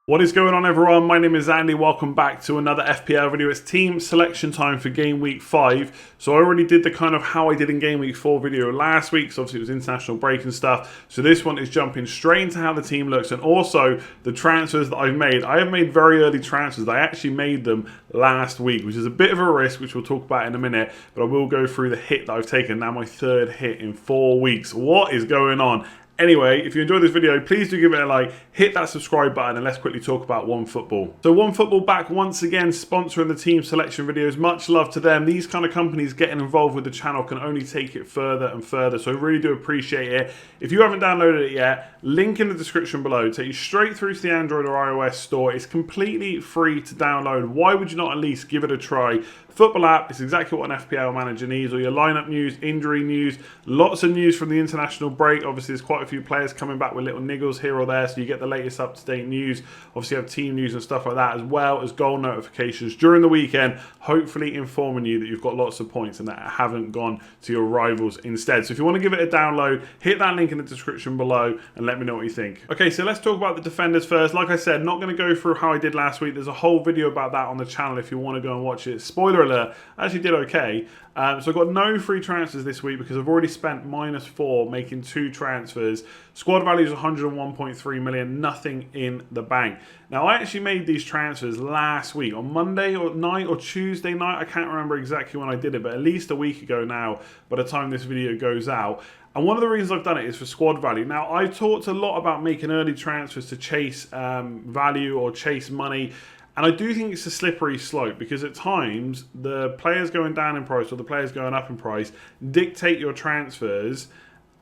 What is going on, everyone? My name is Andy. Welcome back to another FPL video. It's team selection time for game week 5. So I already did the kind of how I did in game week 4 video last week. So obviously it was international break and stuff. So this one is jumping straight into how the team looks and also the transfers that I've made. I have made very early transfers. I actually made them last week, which is a bit of a risk, which we'll talk about in a minute. But I will go through the hit that I've taken. Now my third hit in 4 weeks. What is going on? Anyway, if you enjoyed this video, please do give it a like, hit that subscribe button, and let's quickly talk about OneFootball. So OneFootball back once again, sponsoring the team selection videos. Much love to them. These kind of companies getting involved with the channel can only take it further and further, so I really do appreciate it. If you haven't downloaded it yet, link in the description below. Take you straight through to the Android or iOS store. It's completely free to download. Why would you not at least give it a try? Football app is exactly what an FPL manager needs. All your lineup news, injury news, lots of news from the international break. Obviously, there's quite a few players coming back with little niggles here or there, so you get the latest up-to-date news. Obviously, you have team news and stuff like that, as well as goal notifications during the weekend, hopefully informing you that you've got lots of points and that haven't gone to your rivals instead. So if you want to give it a download, hit that link in the description below and let me know what you think. Okay, so let's talk about the defenders first. Like I said, not going to go through how I did last week. There's a whole video about that on the channel if you want to go and watch it. Spoiler alert, I actually did okay. So I've got no free transfers this week because I've already spent -4 making 2 transfers. Squad value is 101.3 million, nothing in the bank. Now, I actually made these transfers last week on Monday night or Tuesday night. I can't remember exactly when I did it, but at least a week ago now by the time this video goes out. And one of the reasons I've done it is for squad value. Now, I've talked a lot about making early transfers to chase value or chase money. And I do think it's a slippery slope because at times the players going down in price or the players going up in price dictate your transfers,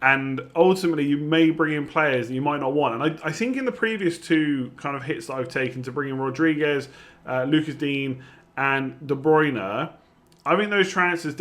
and ultimately you may bring in players that you might not want. And I think in the previous 2 kind of hits that I've taken to bring in Rodriguez, Lucas Dean and De Bruyne, I think those transfers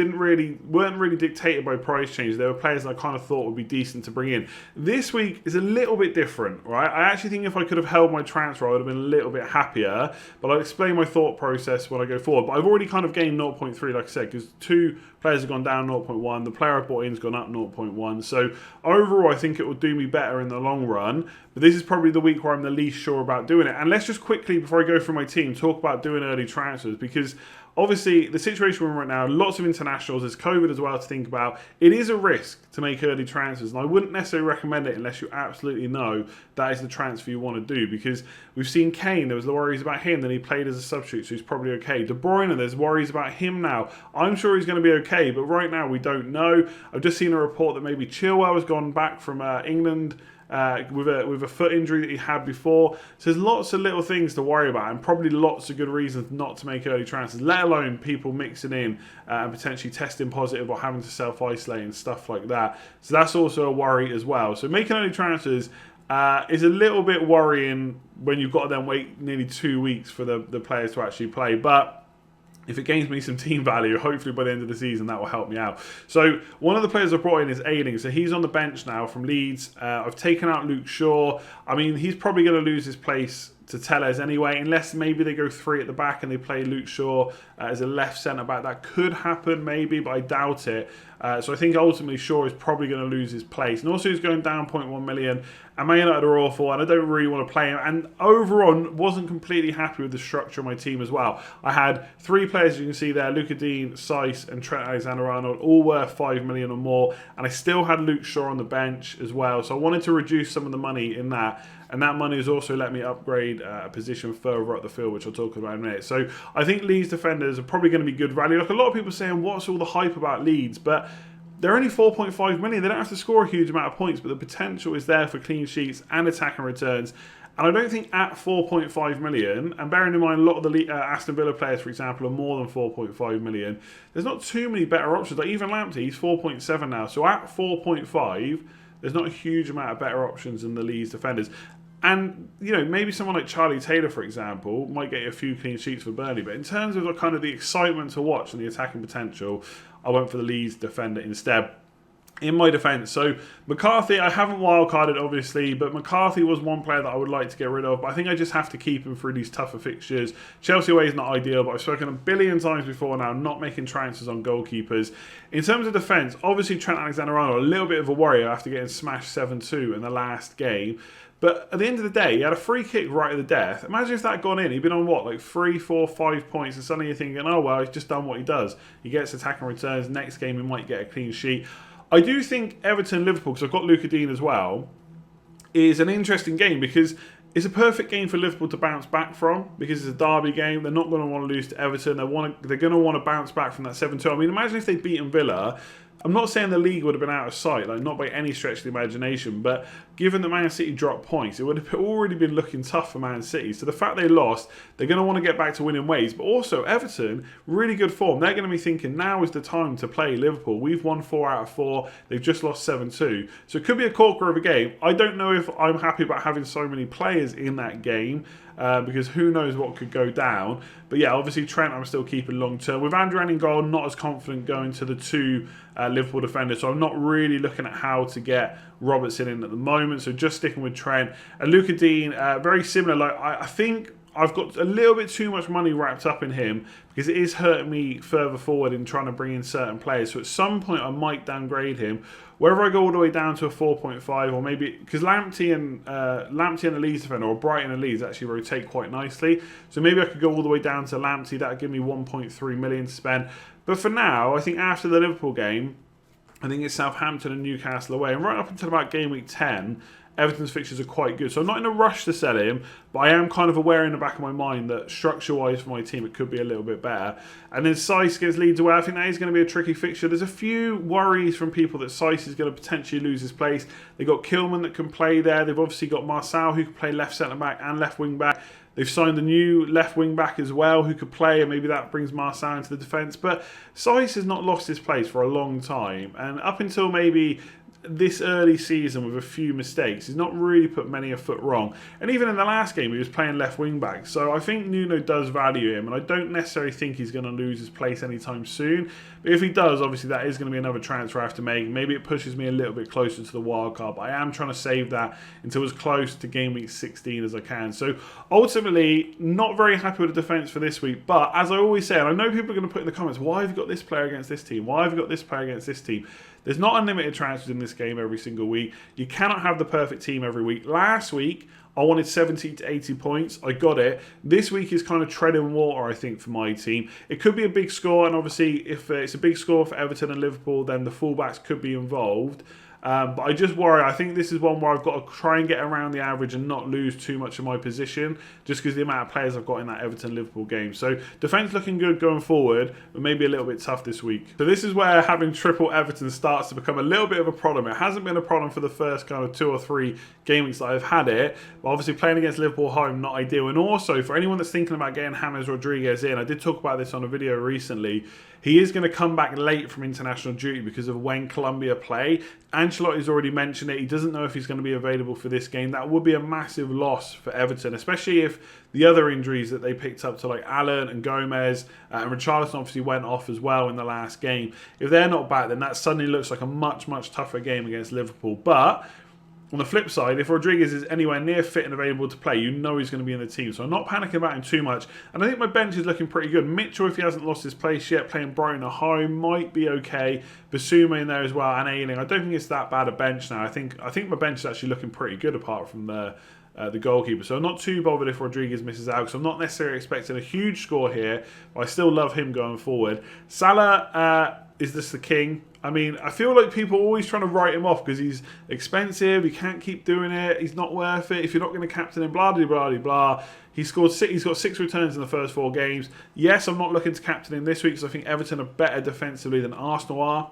weren't really dictated by price changes. There were players that I kind of thought would be decent to bring in. This week is a little bit different, right? I actually think if I could have held my transfer, I would have been a little bit happier. But I'll explain my thought process when I go forward. But I've already kind of gained 0.3, like I said, because 2 players have gone down 0.1. The player I bought in has gone up 0.1. So overall, I think it will do me better in the long run. But this is probably the week where I'm the least sure about doing it. And let's just quickly, before I go through my team, talk about doing early transfers, because obviously, the situation we're in right now, lots of internationals, there's COVID as well to think about. It is a risk to make early transfers, and I wouldn't necessarily recommend it unless you absolutely know that is the transfer you want to do, because we've seen Kane, there was the worries about him, then he played as a substitute, so he's probably okay. De Bruyne, there's worries about him now. I'm sure he's going to be okay, but right now we don't know. I've just seen a report that maybe Chilwell has gone back from England, with a foot injury that he had before. So there's lots of little things to worry about and probably lots of good reasons not to make early transfers, let alone people mixing in and potentially testing positive or having to self-isolate and stuff like that. So that's also a worry as well. So making early transfers is a little bit worrying when you've got to then wait nearly 2 weeks for the players to actually play. But if it gains me some team value, hopefully by the end of the season, that will help me out. So one of the players I've brought in is Ayling. So he's on the bench now from Leeds. I've taken out Luke Shaw. I mean, he's probably going to lose his place to Tellez anyway, unless maybe they go 3 at the back and they play Luke Shaw as a left centre-back. That could happen maybe, but I doubt it. So I think ultimately Shaw is probably going to lose his place. And also he's going down 0.1 million. And Man United are awful, and I don't really want to play him. And overall, wasn't completely happy with the structure of my team as well. I had 3 players, you can see there, Lucas Dean, Saiss and Trent Alexander-Arnold, all worth 5 million or more. And I still had Luke Shaw on the bench as well. So I wanted to reduce some of the money in that. And that money has also let me upgrade a position further up the field, which I'll talk about in a minute. So I think Leeds defenders are probably going to be good value. Like a lot of people saying, what's all the hype about Leeds? But they're only 4.5 million. They don't have to score a huge amount of points, but the potential is there for clean sheets and attacking returns. And I don't think at 4.5 million, and bearing in mind a lot of the Aston Villa players, for example, are more than 4.5 million, there's not too many better options. Like even Lamptey, he's 4.7 now. So at 4.5, there's not a huge amount of better options than the Leeds defenders. And, you know, maybe someone like Charlie Taylor, for example, might get a few clean sheets for Burnley. But in terms of the excitement to watch and the attacking potential, I went for the Leeds defender instead. in my defence. So McCarthy, I haven't wildcarded obviously, but McCarthy was one player that I would like to get rid of, but I think I just have to keep him through these tougher fixtures. Chelsea away is not ideal, but I've spoken a billion times before now, not making transfers on goalkeepers. In terms of defence, obviously Trent Alexander-Arnold, a little bit of a worry after getting smashed 7-2 in the last game. But at the end of the day, he had a free kick right at the death. Imagine if that had gone in. He'd been on what, like 3, 4, 5 points, and suddenly you're thinking, oh well, he's just done what he does. He gets attack and returns. Next game, he might get a clean sheet. I do think Everton-Liverpool, because I've got Luca Dean as well, is an interesting game because it's a perfect game for Liverpool to bounce back from because it's a derby game. They're not going to want to lose to Everton. They're going to want to bounce back from that 7-2. I mean, imagine if they'd beaten Villa. I'm not saying the league would have been out of sight, like not by any stretch of the imagination, but given that Man City dropped points, it would have already been looking tough for Man City. So the fact they lost, they're going to want to get back to winning ways. But also, Everton, really good form. They're going to be thinking, now is the time to play Liverpool. We've won 4 out of 4. They've just lost 7-2. So it could be a corker of a game. I don't know if I'm happy about having so many players in that game. Because who knows what could go down. But yeah, obviously Trent I'm still keeping long term. With Andrew in goal, not as confident going to the 2 Liverpool defenders. So I'm not really looking at how to get Robertson in at the moment. So just sticking with Trent. And Luca Dean, very similar. Like I think I've got a little bit too much money wrapped up in him because it is hurting me further forward in trying to bring in certain players. So at some point I might downgrade him. Whether I go all the way down to a 4.5 or maybe... Because Lamptey and the Leeds defender, or Brighton and Leeds, actually rotate quite nicely. So maybe I could go all the way down to Lamptey. That would give me 1.3 million to spend. But for now, I think after the Liverpool game, I think it's Southampton and Newcastle away. And right up until about game week 10... Everton's fixtures are quite good. So I'm not in a rush to sell him, but I am kind of aware in the back of my mind that structure-wise for my team, it could be a little bit better. And then Saiss against Leeds away, I think that is going to be a tricky fixture. There's a few worries from people that Saiss is going to potentially lose his place. They've got Kilman that can play there. They've obviously got Marçal who can play left centre-back and left wing-back. They've signed a new left wing-back as well who could play, and maybe that brings Marçal into the defence. But Saiss has not lost his place for a long time. And up until maybe this early season with a few mistakes, he's not really put many a foot wrong. And even in the last game, he was playing left wing back. So I think Nuno does value him, and I don't necessarily think he's going to lose his place anytime soon. But if he does, obviously that is going to be another transfer I have to make. Maybe it pushes me a little bit closer to the wild card, but I am trying to save that until as close to game week 16 as I can. So ultimately, not very happy with the defence for this week. But as I always say, and I know people are going to put in the comments, why have you got this player against this team? Why have you got this player against this team? There's not unlimited transfers in this game every single week. You cannot have the perfect team every week. Last week, I wanted 70 to 80 points. I got it. This week is kind of treading water, I think, for my team. It could be a big score, and obviously, if it's a big score for Everton and Liverpool, then the fullbacks could be involved. But I just worry. I think this is one where I've got to try and get around the average and not lose too much of my position, just because the amount of players I've got in that Everton-Liverpool game. So defence looking good going forward, but maybe a little bit tough this week. So this is where having triple Everton starts to become a little bit of a problem. It hasn't been a problem for the first kind of 2 or 3 game weeks that I've had it, but obviously playing against Liverpool home, not ideal. And also, for anyone that's thinking about getting James Rodriguez in, I did talk about this on a video recently, he is going to come back late from international duty because of when Colombia play. Ancelotti's already mentioned it. He doesn't know if he's going to be available for this game. That would be a massive loss for Everton, especially if the other injuries that they picked up to like Allen and Gomez and Richarlison obviously went off as well in the last game. If they're not back, then that suddenly looks like a much, much tougher game against Liverpool. But on the flip side, if Rodriguez is anywhere near fit and available to play, you know he's going to be in the team. So I'm not panicking about him too much. And I think my bench is looking pretty good. Mitchell, if he hasn't lost his place yet, playing Brighton at home, might be okay. Basuma in there as well, and Ayling. I don't think it's that bad a bench now. I think my bench is actually looking pretty good apart from the goalkeeper. So I'm not too bothered if Rodriguez misses out, because I'm not necessarily expecting a huge score here, but I still love him going forward. Salah, is this the king? I mean, I feel like people are always trying to write him off because he's expensive, he can't keep doing it, he's not worth it, if you're not going to captain him, blah, blah, blah, blah. He's got 6 returns in the first 4 games. Yes, I'm not looking to captain him this week because I think Everton are better defensively than Arsenal are.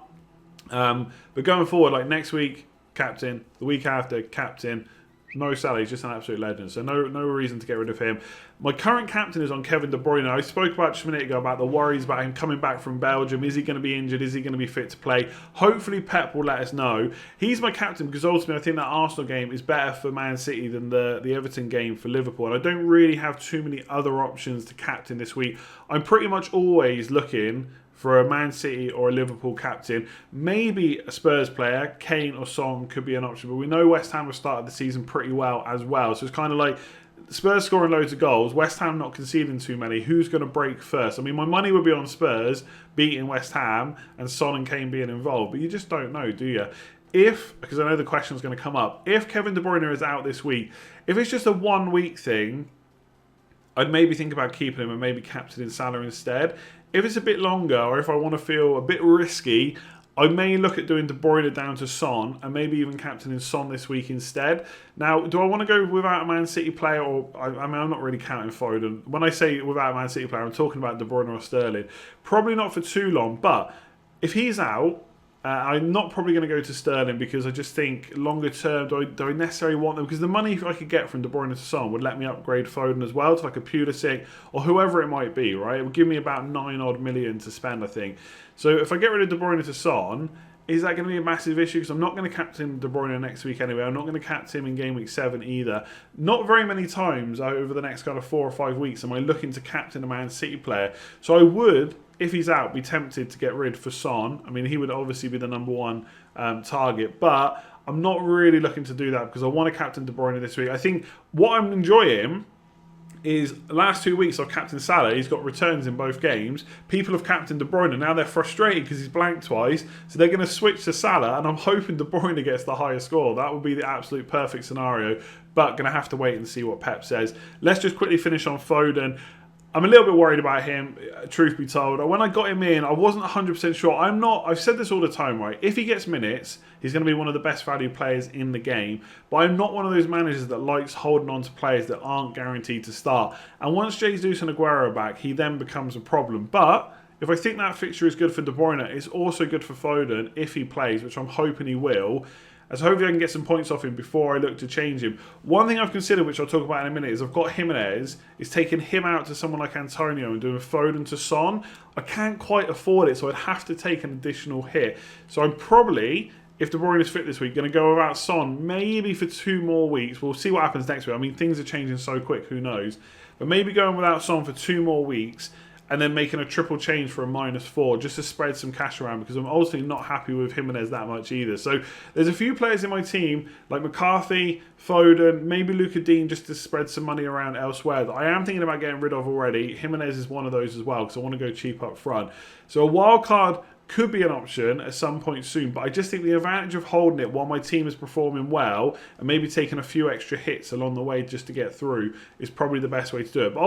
But going forward, like next week, captain, the week after, captain. No Salah, he's just an absolute legend. So no reason to get rid of him. My current captain is on Kevin De Bruyne. I spoke about just a minute ago about the worries about him coming back from Belgium. Is he going to be injured? Is he going to be fit to play? Hopefully Pep will let us know. He's my captain because ultimately I think that Arsenal game is better for Man City than the Everton game for Liverpool. And I don't really have too many other options to captain this week. I'm pretty much always looking for a Man City or a Liverpool captain. Maybe a Spurs player, Kane or Son could be an option, but we know West Ham have started the season pretty well as well. So it's kind of like Spurs scoring loads of goals, West Ham not conceding too many. Who's going to break first? I mean, my money would be on Spurs beating West Ham and Son and Kane being involved, but you just don't know, do you? Because I know the question is going to come up, if Kevin De Bruyne is out this week, if it's just a 1 week thing, I'd maybe think about keeping him and maybe captaining Salah instead. If it's a bit longer, or if I want to feel a bit risky, I may look at doing De Bruyne down to Son and maybe even captaining Son this week instead. Now, do I want to go without a Man City player? Or I mean, I'm not really counting Foden. When I say without a Man City player, I'm talking about De Bruyne or Sterling. Probably not for too long, but if he's out, I'm not probably going to go to Sterling because I just think longer term, do I necessarily want them? Because the money I could get from De Bruyne to Son would let me upgrade Foden as well to like a Pulisic or whoever it might be, right? It would give me about 9 odd million to spend, I think. So if I get rid of De Bruyne to Son, is that going to be a massive issue? Because I'm not going to captain De Bruyne next week anyway. I'm not going to captain him in game week 7 either. Not very many times over the next kind of 4 or 5 weeks am I looking to captain a Man City player. So I would, if he's out, be tempted to get rid for Son. I mean, he would obviously be the number one target, but I'm not really looking to do that because I want to captain De Bruyne this week. I think what I'm enjoying is the last 2 weeks I've captained Salah. He's got returns in both games. People have captained De Bruyne. Now they're frustrated because he's blanked twice. So they're going to switch to Salah, and I'm hoping De Bruyne gets the higher score. That would be the absolute perfect scenario, but going to have to wait and see what Pep says. Let's just quickly finish on Foden. I'm a little bit worried about him, truth be told. When I got him in, I wasn't 100% sure. I've said this all the time, right? If he gets minutes, he's going to be one of the best value players in the game. But I'm not one of those managers that likes holding on to players that aren't guaranteed to start. And once Jesus and Aguero are back, he then becomes a problem. But if I think that fixture is good for De Bruyne, it's also good for Foden if he plays, which I'm hoping he will. So hopefully I can get some points off him before I look to change him. One thing I've considered, which I'll talk about in a minute, is I've got Jimenez, is taking him out to someone like Antonio and doing Foden to Son. I can't quite afford it, so I'd have to take an additional hit. So I'm probably, if De Bruyne is fit this week, going to go without Son maybe for 2 more weeks. We'll see what happens next week. I mean, things are changing so quick, who knows. But maybe going without Son for 2 more weeks and then making a triple change for a -4 just to spread some cash around because I'm ultimately not happy with Jimenez that much either. So there's a few players in my team like McCarthy, Foden, maybe Luka Dean just to spread some money around elsewhere that I am thinking about getting rid of already. Jimenez is one of those as well because I want to go cheap up front. So a wild card could be an option at some point soon, but I just think the advantage of holding it while my team is performing well and maybe taking a few extra hits along the way just to get through is probably the best way to do it. But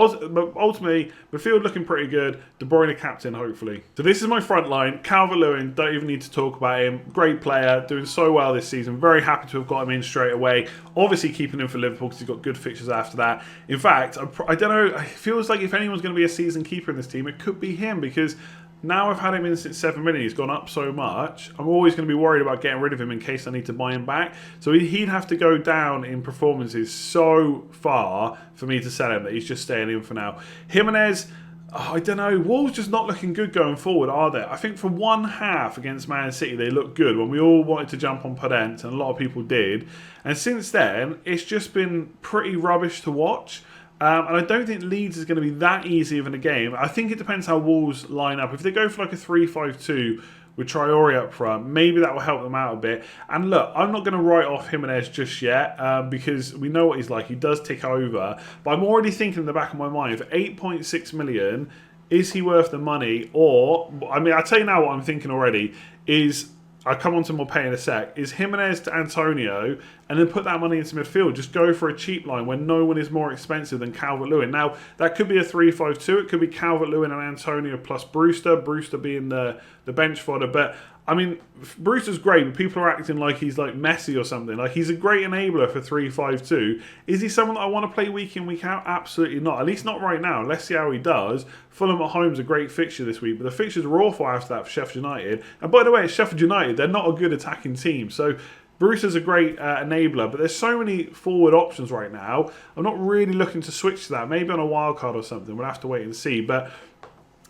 ultimately, Midfield looking pretty good. De Bruyne captain, hopefully. So this is my front line. Calvert-Lewin, don't even need to talk about him. Great player, doing so well this season. Very happy to have got him in straight away. Obviously keeping him for Liverpool because he's got good fixtures after that. In fact, I don't know, it feels like if anyone's going to be a season keeper in this team, it could be him because now I've had him in since 7 minutes. He's gone up so much. I'm always going to be worried about getting rid of him in case I need to buy him back. So he'd have to go down in performances so far for me to sell him that he's just staying in for now. Jimenez, I don't know. Wolves just not looking good going forward, are they? I think for one half against Man City, they looked good when we all wanted to jump on Podence, and a lot of people did. And since then, it's just been pretty rubbish to watch. And I don't think Leeds is going to be that easy of a game. I think it depends how Wolves line up. If they go for like a 3-5-2 with Traore up front, maybe that will help them out a bit. And look, I'm not going to write off Jimenez just yet because we know what he's like. He does tick over. But I'm already thinking in the back of my mind, for 8.6 million, is he worth the money? Or, I mean, I'll tell you now what I'm thinking already is, I'll come on to more pay in a sec, is Jimenez to Antonio and then put that money into midfield. Just go for a cheap line when no one is more expensive than Calvert-Lewin. Now, that could be a 3-5-2. It could be Calvert-Lewin and Antonio plus Brewster. Brewster being the bench fodder. But, I mean, Brewster's great, but people are acting like he's like Messi or something. Like, he's a great enabler for 3-5-2. Is he someone that I want to play week in, week out? Absolutely not. At least not right now. Let's see how he does. Fulham at home is a great fixture this week, but the fixtures are awful after that for Sheffield United. And by the way, it's Sheffield United. They're not a good attacking team. So Brewster's a great enabler, but there's so many forward options right now. I'm not really looking to switch to that. Maybe on a wild card or something. We'll have to wait and see. But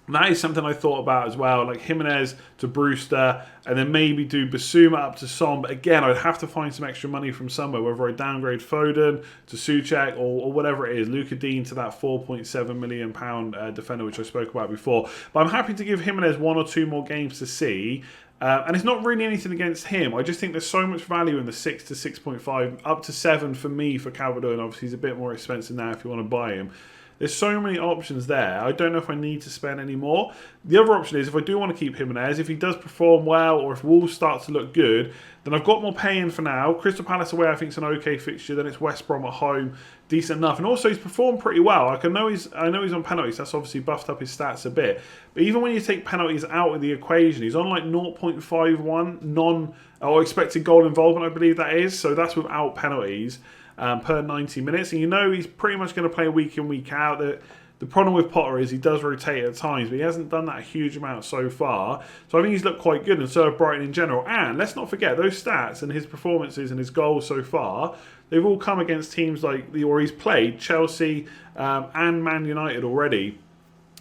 And that is something I thought about as well, like Jimenez to Brewster, and then maybe do Basuma up to Son. But again, I'd have to find some extra money from somewhere, whether I downgrade Foden to Souček or whatever it is, Luka Dean to that £4.7 million defender, which I spoke about before. But I'm happy to give Jimenez 1 or 2 more games to see. And it's not really anything against him. I just think there's so much value in the 6 to 6.5, up to 7 for me for Calvert-Lewin. Obviously, he's a bit more expensive now if you want to buy him. There's so many options there. I don't know if I need to spend any more. The other option is if I do want to keep Jimenez, if he does perform well or if Wolves start to look good, then I've got more pay-in for now. Crystal Palace away I think is an okay fixture. Then it's West Brom at home, decent enough. And also he's performed pretty well. Like I know he's on penalties. That's obviously buffed up his stats a bit. But even when you take penalties out of the equation, he's on like 0.51 or expected goal involvement, I believe that is. So that's without penalties. Per 90 minutes, and you know he's pretty much going to play week in, week out. The problem with Potter is he does rotate at times, but he hasn't done that a huge amount so far. So I think he's looked quite good, and so have Brighton in general. And let's not forget, those stats and his performances and his goals so far, they've all come against teams like, or he's played Chelsea and Man United already.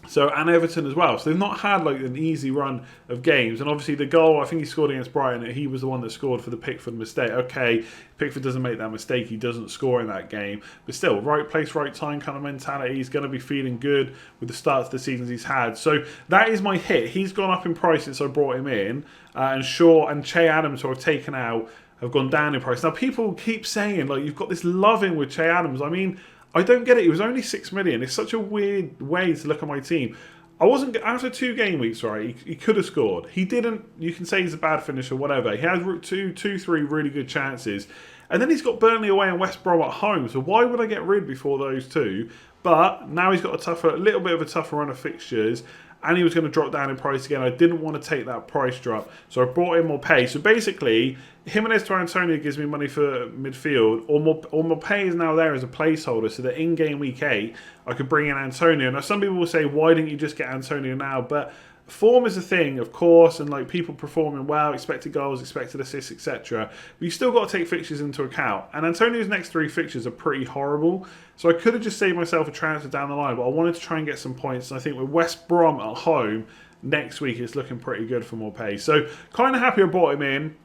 So, and Everton as well. So they've not had like an easy run of games. And obviously the goal, I think he scored against Brighton. He was the one that scored for the Pickford mistake. Okay, Pickford doesn't make that mistake. He doesn't score in that game. But still, right place, right time kind of mentality. He's going to be feeling good with the start of the seasons he's had. So that is my hit. He's gone up in price since I brought him in. And Shaw and Che Adams, who I've taken out, have gone down in price. Now, people keep saying, like, you've got this love-in with Che Adams. I mean, I don't get it. It was only 6 million. It's such a weird way to look at my team. I wasn't after 2 game weeks, right? He could have scored. He didn't. You can say he's a bad finisher, whatever. He had 3 really good chances, and then he's got Burnley away and West Brom at home. So why would I get rid before those two? But now he's got a little bit of a tougher run of fixtures. And he was going to drop down in price again. I didn't want to take that price drop, so I brought in more pay. So basically, Jimenez to Antonio gives me money for midfield, or more pay is now there as a placeholder, so that in game week 8, I could bring in Antonio. Now, some people will say, why didn't you just get Antonio now? But form is a thing, of course, and like people performing well, expected goals, expected assists, etc. But you still got to take fixtures into account. And Antonio's next 3 fixtures are pretty horrible. So I could have just saved myself a transfer down the line, but I wanted to try and get some points. And I think with West Brom at home next week, it's looking pretty good for more pay. So kind of happy I brought him in.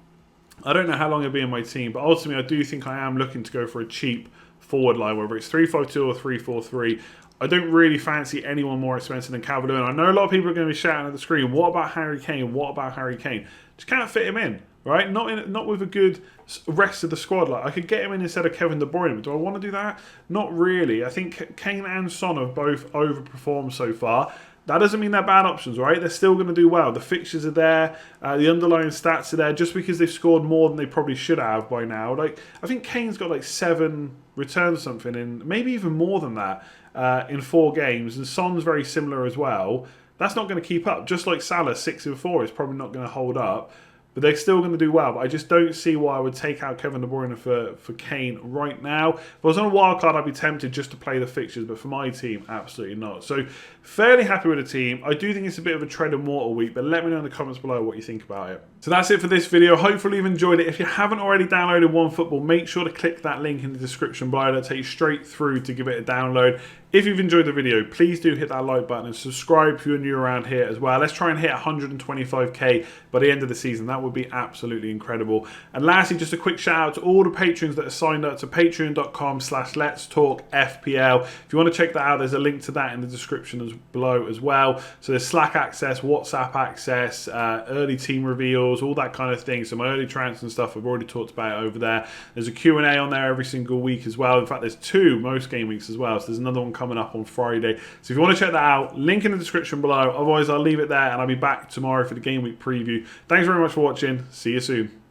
I don't know how long he'll be in my team, but ultimately I do think I am looking to go for a cheap forward line, whether it's 3-5-2 or 3-4-3. I don't really fancy anyone more expensive than Calvert-Lewin. I know a lot of people are going to be shouting at the screen, what about Harry Kane? What about Harry Kane? Just can't fit him in, right? Not with a good rest of the squad. Like I could get him in instead of Kevin De Bruyne, but do I want to do that? Not really. I think Kane and Son have both overperformed so far. That doesn't mean they're bad options, right? They're still going to do well. The fixtures are there. The underlying stats are there. Just because they've scored more than they probably should have by now. Like I think Kane's got like 7 returns or something, and maybe even more than that in 4 games. And Son's very similar as well. That's not going to keep up. Just like Salah, 6 in 4 is probably not going to hold up. But they're still going to do well. But I just don't see why I would take out Kevin De Bruyne for Kane right now. If I was on a wild card, I'd be tempted just to play the fixtures. But for my team, absolutely not. So fairly happy with the team. I do think it's a bit of a tread and water week. But let me know in the comments below what you think about it. So that's it for this video. Hopefully you've enjoyed it. If you haven't already downloaded OneFootball, make sure to click that link in the description below. That'll take you straight through to give it a download. If you've enjoyed the video, please do hit that like button and subscribe if you're new around here as well. Let's try and hit 125k by the end of the season. That would be absolutely incredible. And lastly, just a quick shout out to all the patrons that are signed up to patreon.com/letstalkfpl. If you want to check that out, there's a link to that in the description below as well. So there's Slack access, WhatsApp access, early team reveals, all that kind of thing. So my early transfers and stuff I've already talked about over there. There's a Q&A on there every single week as well. In fact, there's 2 most game weeks as well. So there's another one coming up on Friday. So if you want to check that out, link in the description below. Otherwise, I'll leave it there and I'll be back tomorrow for the game week preview. Thanks very much for watching. See you soon.